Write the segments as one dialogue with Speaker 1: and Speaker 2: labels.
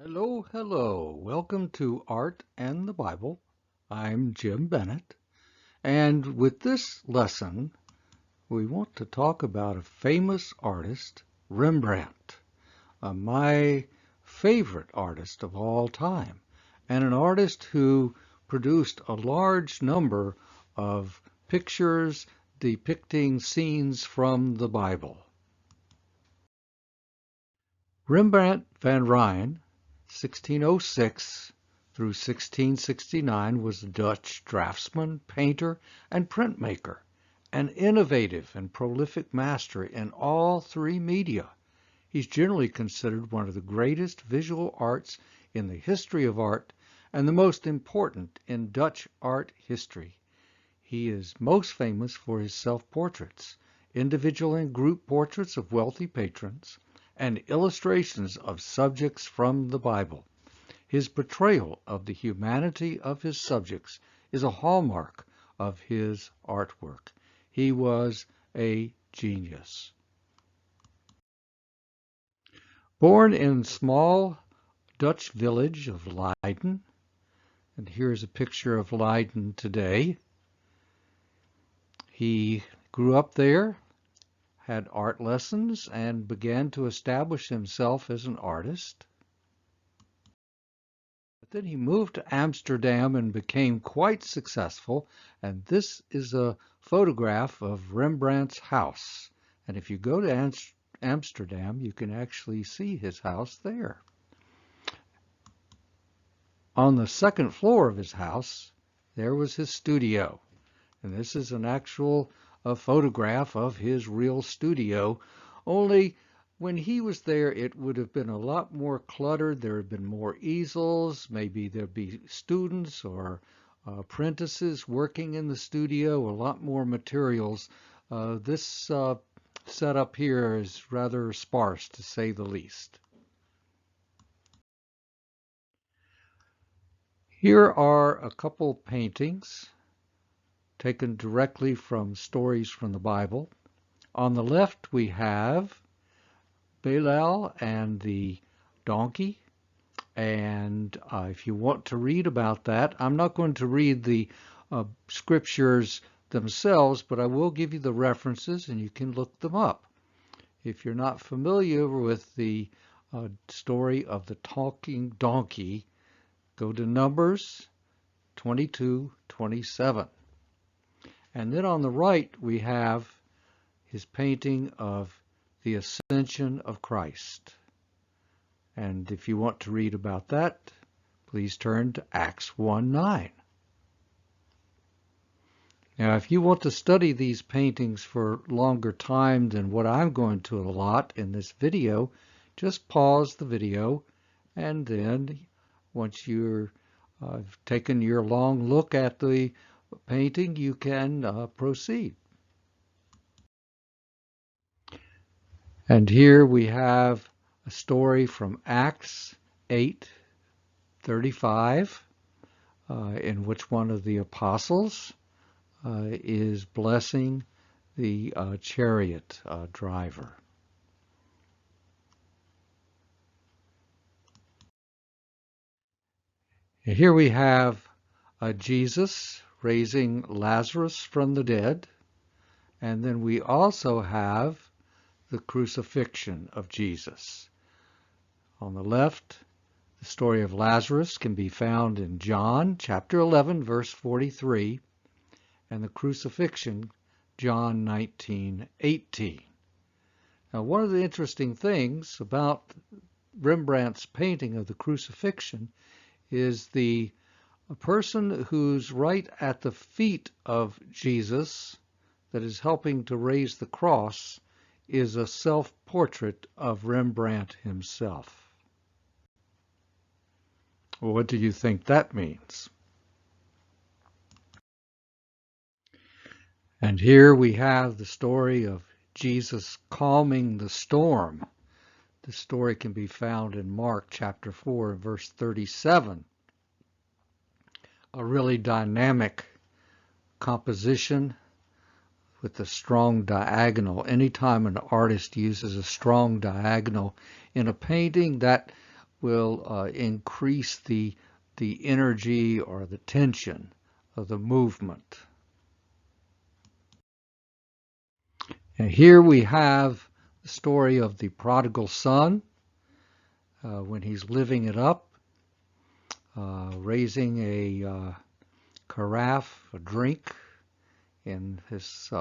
Speaker 1: Hello, hello. Welcome to Art and the Bible. I'm Jim Bennett, and with this lesson, we want to talk about a famous artist, Rembrandt, my favorite artist of all time, and an artist who produced a large number of pictures depicting scenes from the Bible. Rembrandt van Rijn, 1606 through 1669, was a Dutch draftsman, painter, and printmaker, an innovative and prolific master in all three media. He's generally considered one of the greatest visual arts in the history of art and the most important in Dutch art history. He is most famous for his self-portraits, individual and group portraits of wealthy patrons, and illustrations of subjects from the Bible. His portrayal of the humanity of his subjects is a hallmark of his artwork. He was a genius. Born in small Dutch village of Leiden, and here's a picture of Leiden today. He grew up there, had art lessons, and began to establish himself as an artist. But then he moved to Amsterdam and became quite successful, and this is a photograph of Rembrandt's house. And if you go to Amsterdam, you can actually see his house there. On the second floor of his house, there was his studio. And this is an actual photograph of his real studio, only when he was there it would have been a lot more cluttered. There had been more easels, maybe there'd be students or apprentices working in the studio, a lot more materials. This setup here is rather sparse, to say the least. Here are a couple paintings taken directly from stories from the Bible. On the left we have Belial and the donkey, and if you want to read about that, I'm not going to read the scriptures themselves, but I will give you the references and you can look them up. If you're not familiar with the story of the talking donkey, go to Numbers 22:27. And then on the right, we have his painting of the Ascension of Christ. And if you want to read about that, please turn to Acts 1:9. Now, if you want to study these paintings for longer time than what I'm going to allot in this video, just pause the video, and then once you've taken your long look at the painting, you can proceed. And here we have a story from Acts 8:35, in which one of the apostles is blessing the chariot driver. And here we have Jesus raising Lazarus from the dead, and then we also have the crucifixion of Jesus. On the left, the story of Lazarus can be found in John chapter 11, verse 43, and the crucifixion, John 19:18. Now, one of the interesting things about Rembrandt's painting of the crucifixion is the person who's right at the feet of Jesus that is helping to raise the cross is a self-portrait of Rembrandt himself. Well, what do you think that means? And here we have the story of Jesus calming the storm. The story can be found in Mark chapter 4, verse 37. A really dynamic composition with a strong diagonal. Anytime an artist uses a strong diagonal in a painting, that will increase the energy or the tension of the movement. And here we have the story of the prodigal son when he's living it up, raising a carafe, a drink, in his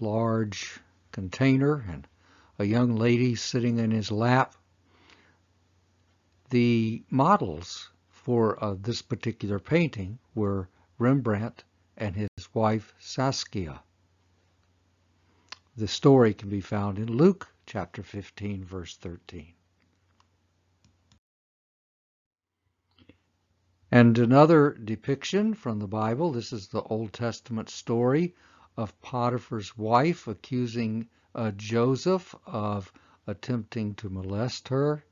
Speaker 1: large container, and a young lady sitting in his lap. The models for this particular painting were Rembrandt and his wife Saskia. The story can be found in Luke chapter 15, verse 13. And another depiction from the Bible, this is the Old Testament story of Potiphar's wife accusing Joseph of attempting to molest her,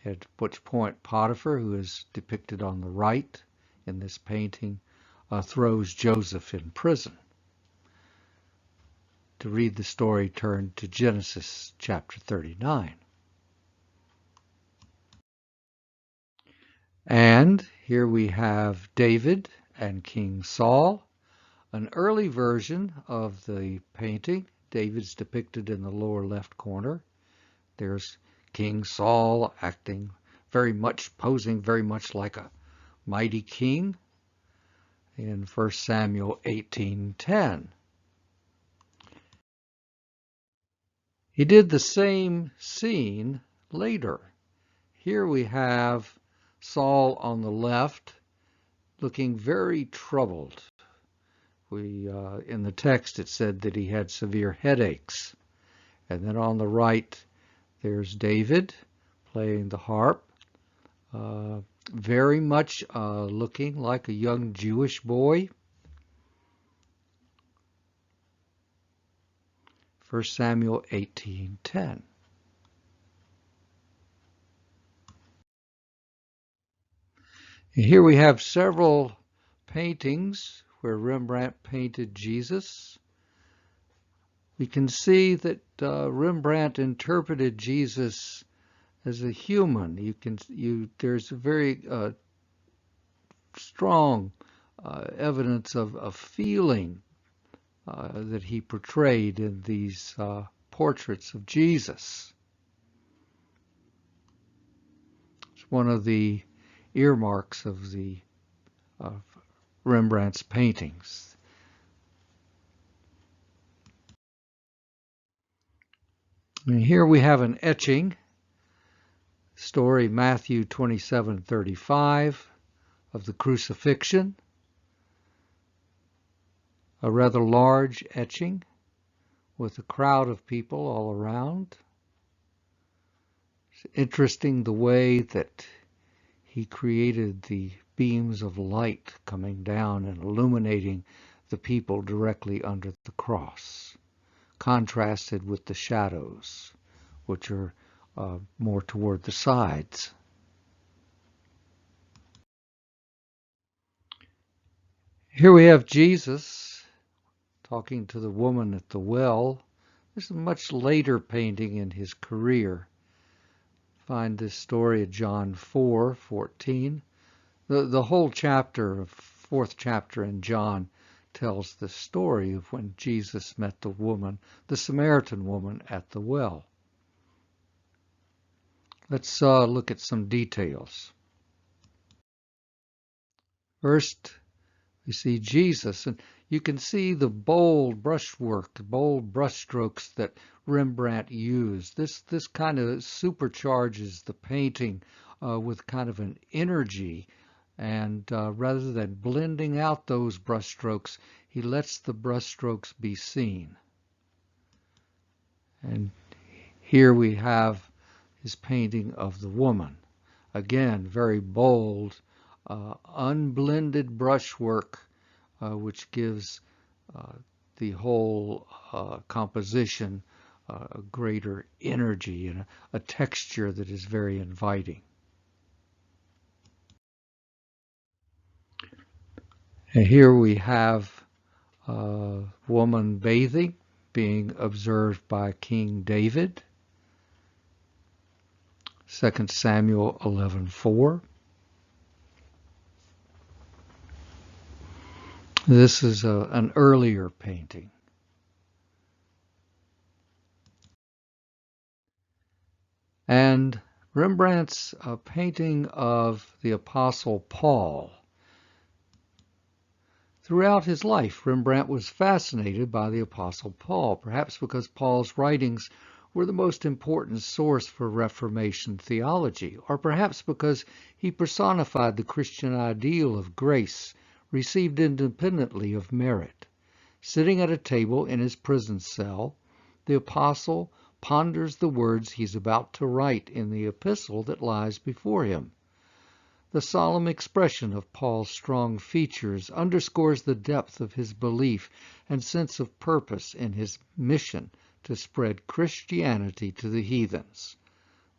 Speaker 1: at which point Potiphar, who is depicted on the right in this painting, throws Joseph in prison. To read the story, turn to Genesis chapter 39. And here we have David and King Saul, an early version of the painting. David's depicted in the lower left corner. There's King Saul acting posing very much like a mighty king in 1 Samuel 18:10. He did the same scene later. Here we have Saul on the left looking very troubled. In the text it said that he had severe headaches. And then on the right there's David playing the harp, very much looking like a young Jewish boy. 1 Samuel 18:10. Here we have several paintings where Rembrandt painted Jesus. We can see that Rembrandt interpreted Jesus as a human. There's a very strong evidence of feeling that he portrayed in these portraits of Jesus. It's one of the earmarks of Rembrandt's paintings. And here we have an etching, story Matthew 27:35 of the crucifixion, a rather large etching with a crowd of people all around. It's interesting the way that he created the beams of light coming down and illuminating the people directly under the cross, contrasted with the shadows, which are more toward the sides. Here we have Jesus talking to the woman at the well. This is a much later painting in his career. Find this story at John 4:14. The whole chapter, fourth chapter in John, tells the story of when Jesus met the Samaritan woman at the well. Let's look at some details. First, we see Jesus, and you can see the bold brushwork, bold brushstrokes that Rembrandt used. This kind of supercharges the painting with kind of an energy, and rather than blending out those brushstrokes, he lets the brushstrokes be seen. And here we have his painting of the woman. Again, very bold, unblended brushwork, which gives the whole composition a greater energy and a texture that is very inviting. And here we have a woman bathing, being observed by King David. 2 Samuel 11:4. This is an earlier painting. And Rembrandt's painting of the Apostle Paul. Throughout his life, Rembrandt was fascinated by the Apostle Paul, perhaps because Paul's writings were the most important source for Reformation theology, or perhaps because he personified the Christian ideal of grace received independently of merit. Sitting at a table in his prison cell, the apostle ponders the words he's about to write in the epistle that lies before him. The solemn expression of Paul's strong features underscores the depth of his belief and sense of purpose in his mission to spread Christianity to the heathens.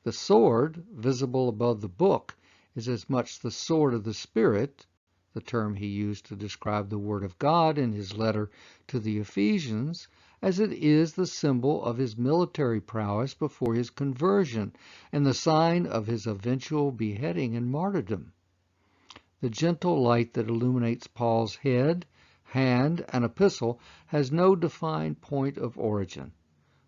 Speaker 1: The sword, visible above the book, is as much the sword of the Spirit, the term he used to describe the Word of God in his letter to the Ephesians, as it is the symbol of his military prowess before his conversion and the sign of his eventual beheading and martyrdom. The gentle light that illuminates Paul's head, hand, and epistle has no defined point of origin.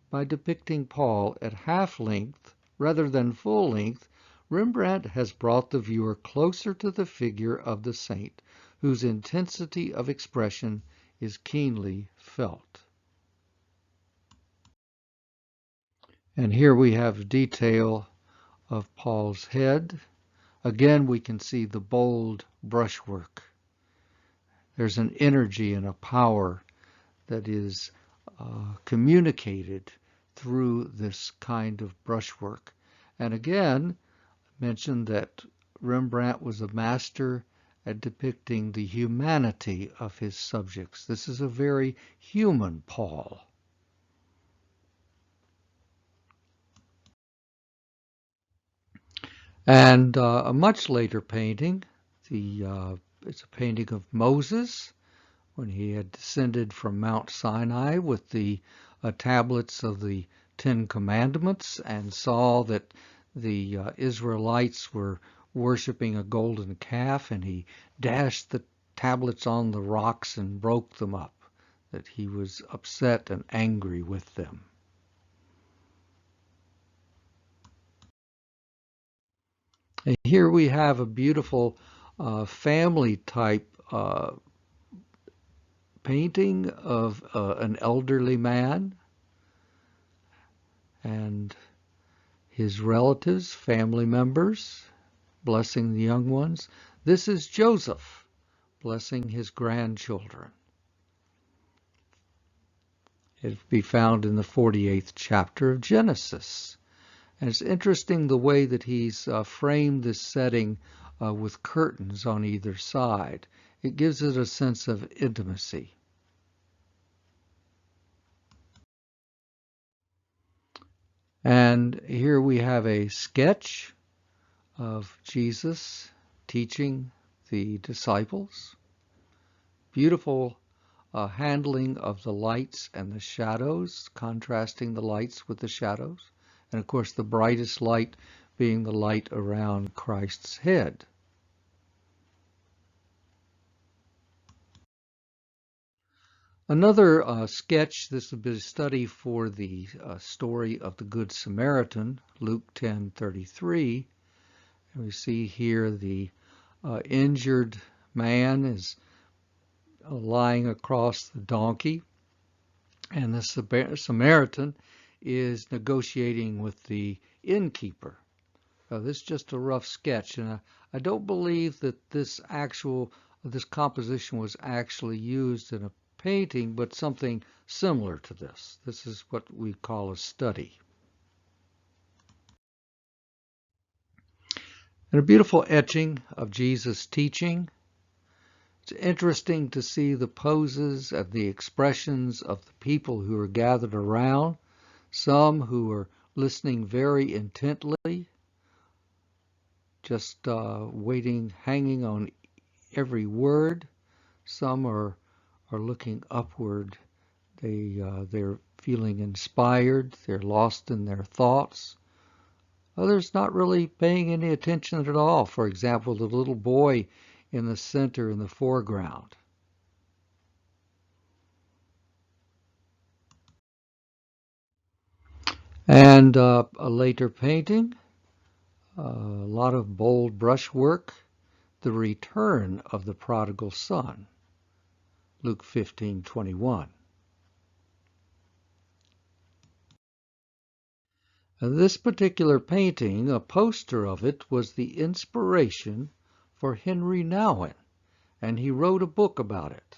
Speaker 1: By depicting Paul at half-length rather than full length, Rembrandt has brought the viewer closer to the figure of the saint, whose intensity of expression is keenly felt. And here we have detail of Paul's head. Again, we can see the bold brushwork. There's an energy and a power that is communicated through this kind of brushwork. And again, I mentioned that Rembrandt was a master at depicting the humanity of his subjects. This is a very human Paul. And a much later painting, it's a painting of Moses when he had descended from Mount Sinai with the tablets of the Ten Commandments and saw that the Israelites were worshiping a golden calf, and he dashed the tablets on the rocks and broke them up, that he was upset and angry with them. And here we have a beautiful family type painting of an elderly man and his relatives, family members, blessing the young ones. This is Joseph blessing his grandchildren. It'll be found in the 48th chapter of Genesis. And it's interesting the way that he's framed this setting with curtains on either side. It gives it a sense of intimacy. And here we have a sketch of Jesus teaching the disciples. Beautiful handling of the lights and the shadows, contrasting the lights with the shadows. And of course the brightest light being the light around Christ's head. Another sketch, this would be a study for the story of the Good Samaritan, Luke 10:33. And we see here the injured man is lying across the donkey, and the Samaritan is negotiating with the innkeeper. This is just a rough sketch, and I don't believe that this composition was actually used in a painting, but something similar to this. This is what we call a study. And a beautiful etching of Jesus teaching. It's interesting to see the poses and the expressions of the people who are gathered around, some who are listening very intently, just waiting, hanging on every word. Some are looking upward. They're feeling inspired. They're lost in their thoughts. Others not really paying any attention at all. For example, the little boy in the center in the foreground. And a later painting, a lot of bold brushwork, the return of the prodigal son, Luke 15:21. This particular painting, a poster of it, was the inspiration for Henry Nouwen, and he wrote a book about it,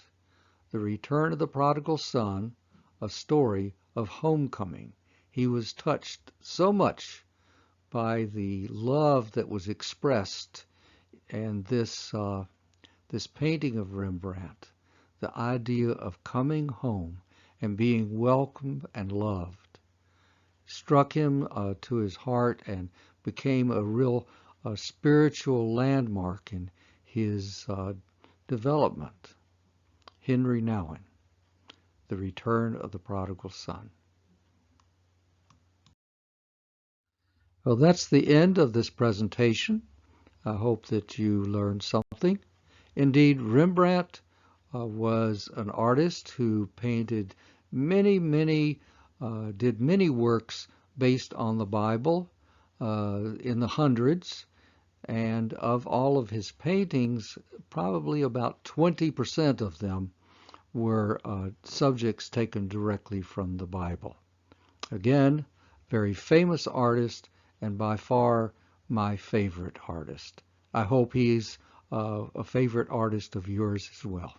Speaker 1: The Return of the Prodigal Son, a story of homecoming. He was touched so much by the love that was expressed in this painting of Rembrandt, the idea of coming home and being welcomed and loved, struck him to his heart and became a real spiritual landmark in his development. Henry Nouwen, The Return of the Prodigal Son. Well, that's the end of this presentation. I hope that you learned something. Indeed, Rembrandt was an artist who painted did many works based on the Bible in the hundreds, and of all of his paintings, probably about 20% of them were subjects taken directly from the Bible. Again, very famous artist, and by far my favorite artist. I hope he's a favorite artist of yours as well.